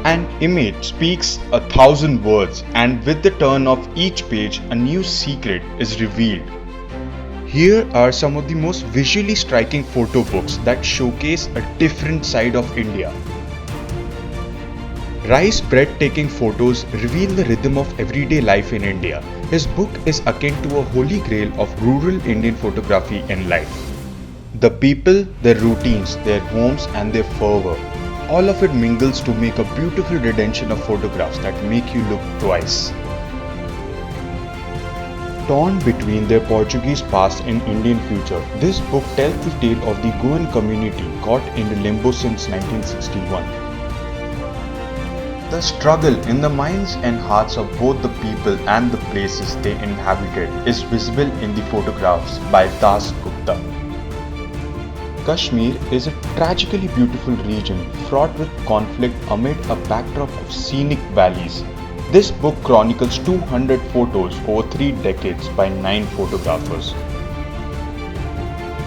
An image speaks 1,000 words, and with the turn of each page, a new secret is revealed. Here are some of the most visually striking photo books that showcase a different side of India. Rai's breathtaking photos reveal the rhythm of everyday life in India. His book is akin to a holy grail of rural Indian photography and life. The people, their routines, their homes, and their fervor, all of it mingles to make a beautiful redemption of photographs that make you look twice. Torn between their Portuguese past and Indian future, this book tells the tale of the Goan community caught in limbo since 1961. The struggle in the minds and hearts of both the people and the places they inhabited is visible in the photographs by Das Gupta. Kashmir is a tragically beautiful region fraught with conflict amid a backdrop of scenic valleys. This book chronicles 200 photos over 3 decades by 9 photographers.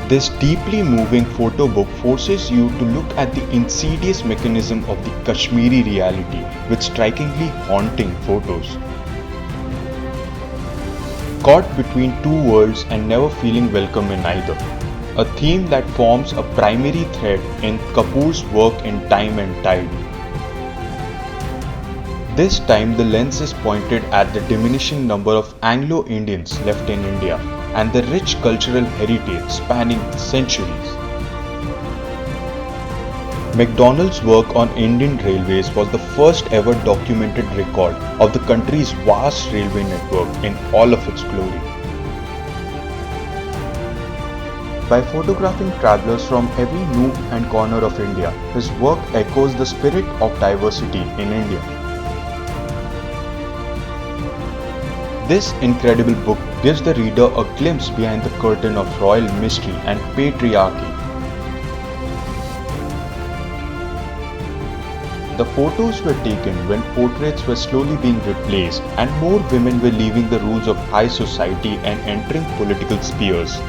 This deeply moving photo book forces you to look at the insidious mechanism of the Kashmiri reality with strikingly haunting photos. Caught between two worlds and never feeling welcome in either, a theme that forms a primary thread in Kapoor's work in Time and Tide. This time the lens is pointed at the diminishing number of Anglo-Indians left in India and the rich cultural heritage spanning centuries. McDonald's work on Indian railways was the first ever documented record of the country's vast railway network in all of its glory. By photographing travelers from every nook and corner of India, his work echoes the spirit of diversity in India. This incredible book gives the reader a glimpse behind the curtain of royal mystery and patriarchy. The photos were taken when portraits were slowly being replaced and more women were leaving the rules of high society and entering political spheres.